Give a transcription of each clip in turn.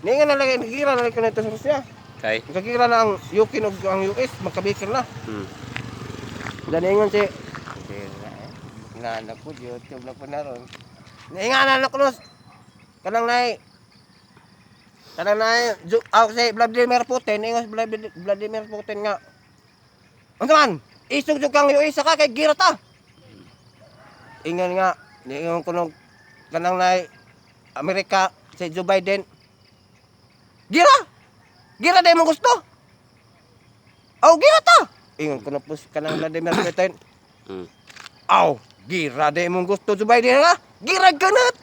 Ningan na lagi nagira na ko nito sa Rusya. Kay. Nagira na ang UK ug ang US magkabikir na. Daningon si na ko YouTube na ko na ron. Ningan na ko nos. Kanang nay si Vladimir Putin, ingos Vladimir Putin nga. Unsa man? Isog jud kang US ka kay gira ta. Ingon nga, ningon kuno kanang nay Amerika si Joe Biden. Gira! Gira day mo gusto. Aw gira ta. Ingon kuno pus kanang Vladimir Putin. Aw, gira day mo gusto Joe Biden nga. Gira kanat.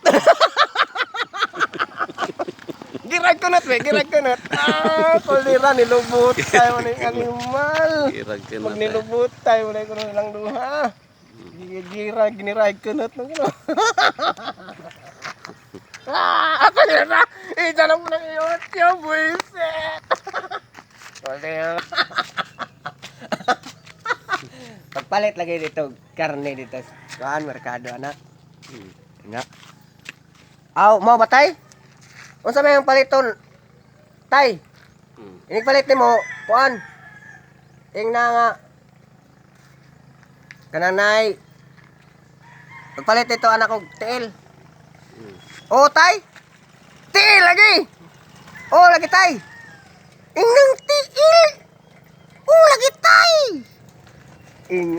Girag kunot. Ah, kulira nilubot tayo man ang animal. Girag kunot. Pag nilubot tayo man ko lang duha. Girag ginirag kunot no kuno. Ah, kulira. Ija lang mo ng YouTube, buisit. Kulira. Pagpalit lagi dito, karne dito. Kuan merkado anak. Nga. Aw, mo batay? Unsa may ang paliton? Tay. Inig palit nimo, kuan. Ing na nga. Kananay. Pagpalit ito anak og tiil. Oh, tay. Tiil lagi. Oh, lagi tay. Ing nang tiil. Oh, lagi tay. Ing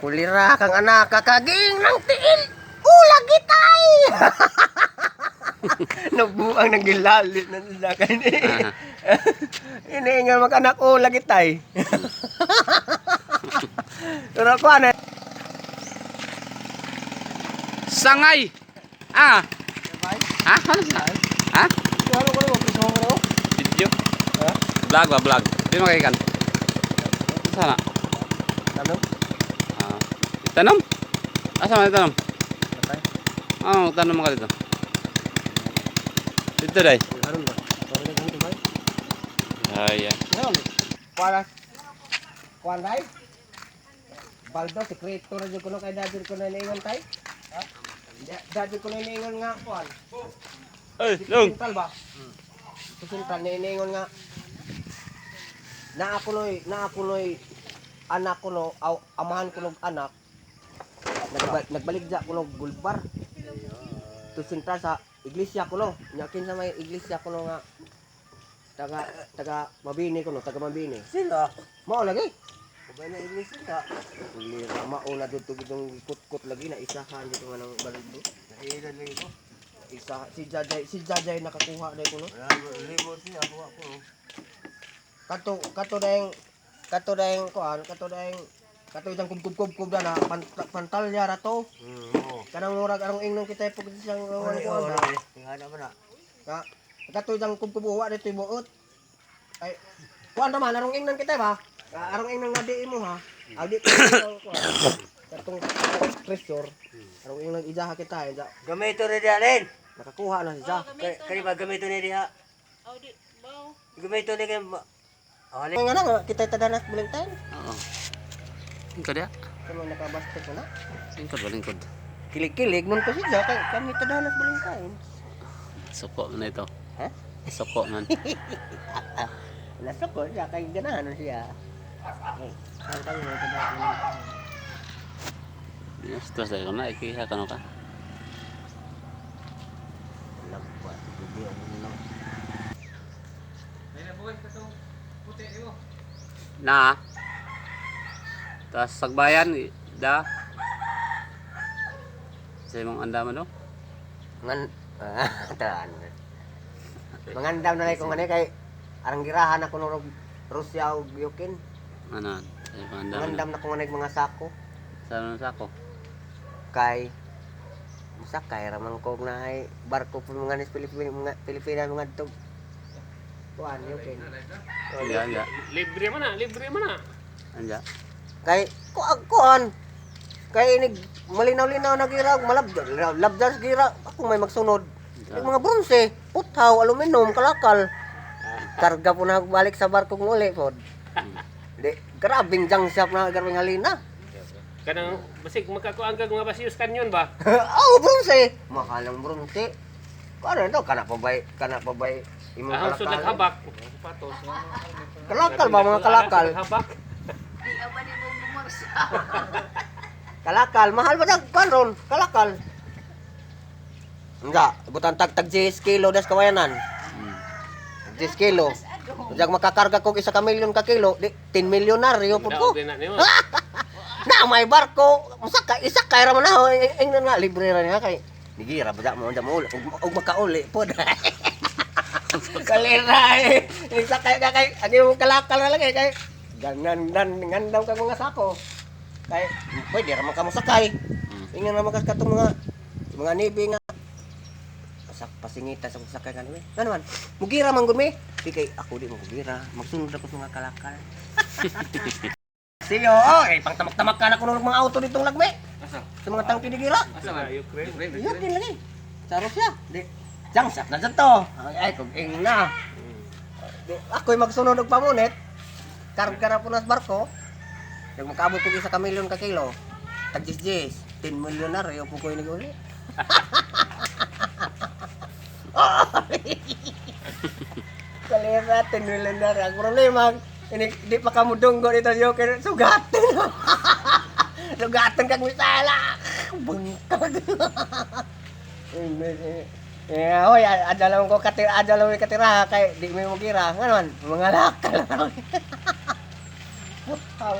kulira kang anak kakaging nang tiil. Oh, lagi tay. Nabuang nang gilalit na sa kani. Ini nga mag-anak ko lagi tay. Pero ko ano? Sangay. Ah. Ah, ano sa? Ha? Ano ko mo piso mo? Video. Ha? Vlog ba vlog? Sino kay kan? Sana. Ano? Ah. Tanong? Asa man tanong? Patay. Oh, tanong mo ka dito. Dito dai. Ano ba? Sorry na dito ba? Ay, ay. Ano? Kuan dai? Baldo sekreto ra jud kuno kay daddy ko na niingon tay. Ha? Daddy ko na niingon nga kuan. Ay, long. Sintal ba? Sintal niingon nga na ako noy anak ko no, amahan ko ng anak. Nagbaligya ko ng bulbar. Tusinta sa iglesia ko no. Nyakin sa may iglesia ko no nga taga Mabini ko no, taga Mabini. Sino? Mao lagi. Kubay na iglesia ka. Ulira mauna dito gitong ikot-kot lagi na isahan dito nga ng baldo. Nailan lagi ko. Isa si Jajay nakakuha dai ko no. Libot siya kuha ko. Kato dayeng kuan, kato idang kub na pantalya ra to. Kanang murag arong ingnon kita pug siyang kuan kuan. Ingana man na. Ka kato idang kub wa dito buot. Ay kuan ra man arong ingnon kita ba? Arong ingnon nga di mo ha. Adi kuan. Katong pressure. Arong ingnon ijaha kita ija. Gamito na diyan. Nakakuha na siya. Kani ba gamito na diha? Audi, bao. Gamito na kay Ay nga na kita tadanas Valentine. Oo. Lingkod ya? Kamo nakabasket mo na. Lingkod ba lingkod? Kilig-kilig nun ko siya kay kami tadanas Valentine. Suko man ito. Ha? Suko man. Nasa ko siya kay ganahan siya. Eh, saan kami mo tadanas Valentine? Yes, terus dari kana iki kano ka? Lagpas, video mo na. Na. Tas sagbayan da. Sa imong andaman no? Ngan taan. Mangandam na ko ngani kay arang girahan ako no Rusya ug Yukin. Ano? Sa imong andaman. Mangandam na ko ngani mga sako Sa ano sako? kay sakay ramang ko na ay barko pun mga nis Pilipina mga tug. Kuan Yukin. Iya, iya. Libre mana? Anja. Kay kuan kay inig malinaw-linaw na gira labdas gira ako may magsunod. Yung mga bronze, puthaw, aluminum, kalakal. Karga po na balik sa barko ng uli pod. Di grabing junk shop na garbing halina. Kanang basig makakuan kag mga basiyos kanyon ba? Oh, bronze. Mahal ang bronze. Ano ito? Kana pa bay imong Ang sud kalakal. naghabak. Sapatos. Kalakal ba mga kalakal? Naghabak. Kalakal, mahal ba dag karon? Kalakal. Nga, butan tag 10 kilo das kawayanan. 10 kilo. Jag makakarga kog 1 milyon ka kilo, di 10 milyonaryo pud ko. Daog din na niyo. Na may barko, isa kay ra man ako, ingnon nga libre ra niya kay digira ba mo uli og makauli pod. Kalera isa kay agi mo kalakal na lang kay gandan ka mga sako. Kay pwede ra man ka mosakay. Ingnon na magas katong mga nibi nga pasingita sa sakay kanami. Ano man? Mugira man gud mi. Di kay ako di mo mugira. Magsunod ako sa mga kalakal. Siyo, pangtamak-tamak ka na kuno ng mga auto ditong lagme. Asa? Sa mga tangki di gira. Asa na Ukraine? Yun din lagi. Saro siya. Di, jangsap na dyan to. Ay, kung ing na. Di, ako'y magsunod og pamunit. Karga na po nas barko. Nag makaabot ko 1 milyon ka kilo. Tag-jis-jis. 10 milyonaryo po ko yung uli. Kalera, 10 milyonaryo. Ang problema, di pa ka mo dunggo dito yung sugatan. Sugatan kang misala. Bungkag. Hoy, adalaw ko katira kay di mo gira. Nganon, mga lakal.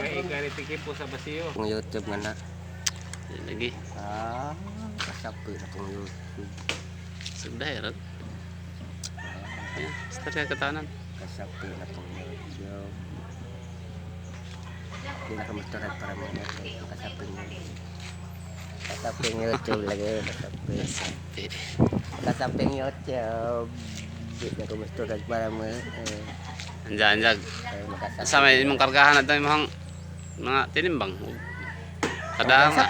Kay gari tikipo sa basiyo. Kung YouTube nga na. Lagi. Kasapi na kung YouTube. Sudah ya, Rod. Ya, start ka katanan. Kasapi na kung YouTube. Hindi na kamusta para mo na kasapi na. Kasaping YouTube lagi. Sapi. Kasaping YouTube. Hindi na kamusta para mo. Anjag. Sama imong kargahan at imong mga tinimbang. Kada nga.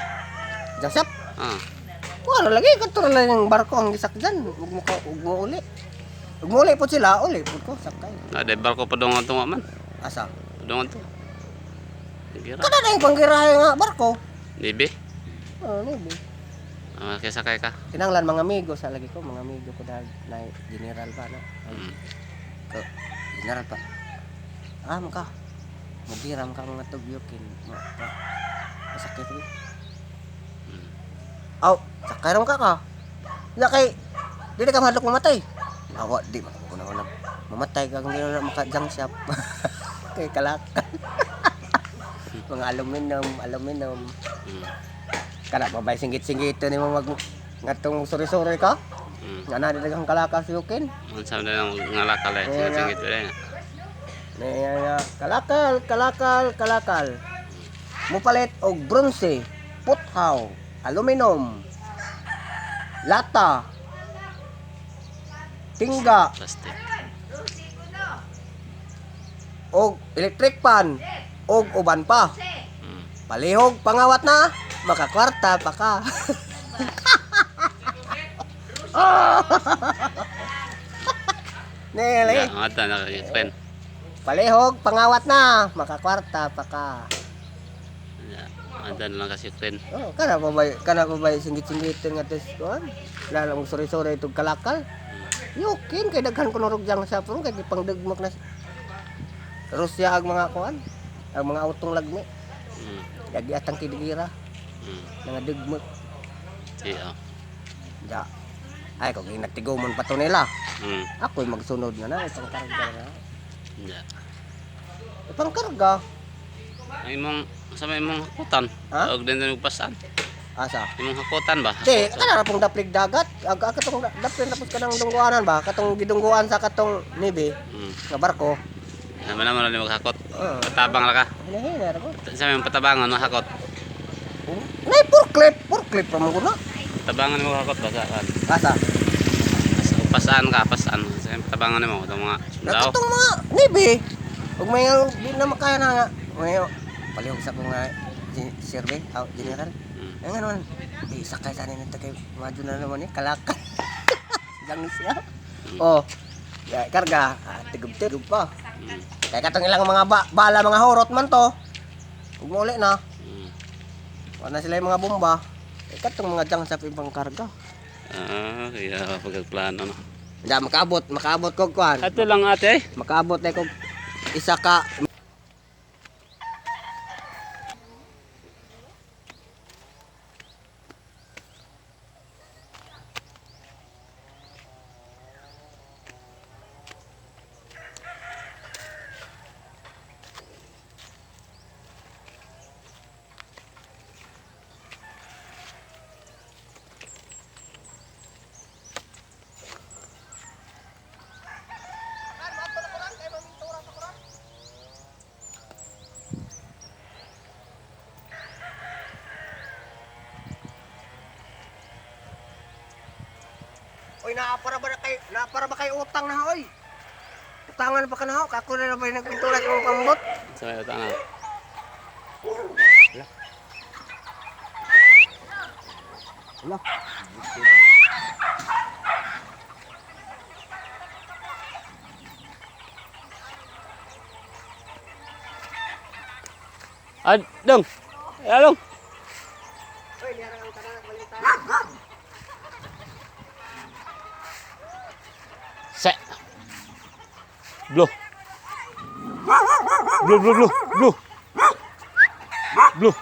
Jasap. Ah. Lagi katuro lang yung barko ang gisakyan. Ug mo uli. Ug mo uli po sila, uli po ko sakay. Ada barko padungan to man. Asa? Padungan to. Gira. Kada na yung panggirahe nga barko. Bibi. Nibi. Kaya sakay ka. Kinanglan mga amigo sa lagi ko, mga amigo ko dahil na general pa no. Ko general pa. Maka. Magiram ka mga tugyokin. Masakit ni. Sakay ram ka. Ya kay dili ka mahadlok mamatay. Awa di man ko na mamatay ka kung di na maka-junk shop. Kay kalak. Mga aluminum. Kana pa bay singgit-singgit ni mo mag ngatong suri-suri ka. Nga na daghang kalaka siyukin. Unsa na lang ngalakal eh. Singit wala nga. Kalakal. Mupalit og bronze, puthaw, aluminum, lata, tingga, Plastic. og electric pan, og uban pa. Palihog pangawat na, makakwarta pa ka. Nili. Ya, ngata na friend. Palihog pangawat na, makakwarta pa ka. Ya, ngata na lang kasi friend. Kana pa bay singgit-singgitin nga tes kuan. Lalo mo sore-sore itong kalakal. Yukin kay daghan ko norog jang sa puro kay pangdugmok na. Rusya ag mga kuan, ang mga autong lagmi. Dagi atang kidigira. Nga dugmok. Iya. Ja. Ay kung nagtigomon pa to nila. Ako'y magsunod na itong karga na. Ya. Itong karga. Ay imong sa may imong hakutan. Ha? Og din og pasan. Asa? Imong hakutan ba? Di, kana ra pong daplig dagat. Katong daplig tapos kanang dungguanan ba? Katong gidungguan sa katong nibi nga barko. Naman ni maghakot. Patabang ra ka. Hinahinar ko. Sa may patabangan no hakot. Nay porklip pa man ko na. Tabangan mo hakot ba sa kan? Asa? Pasaan. Sa patabangan mo itong mga sundao. Katong mga nibi. Ug may di na makaya na nga. May palihog sa ko nga survey, general. Nga naman, sakay sana nito kay madyo na naman kalakal. Lang siya. Karga, tigub-tigub pa. Kaya katong ilang mga bala, mga horot man to. Huwag mo ulit na. Wala na sila yung mga bomba. Katong mga jang sa ibang karga. Kaya pagplano no. Da makaabot ko kuan. Ato lang ate. Makaabot na ko isa ka. Oy, naapara ba kay utang na oy? Utangan pa ka na ho, kako na ba nagpintura sa mong pambot? Sa ito na. Wala. Dong. Along. Oy, niyara ang tanan balita. Se. Blue. Blue. Blue.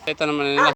Ito naman nila.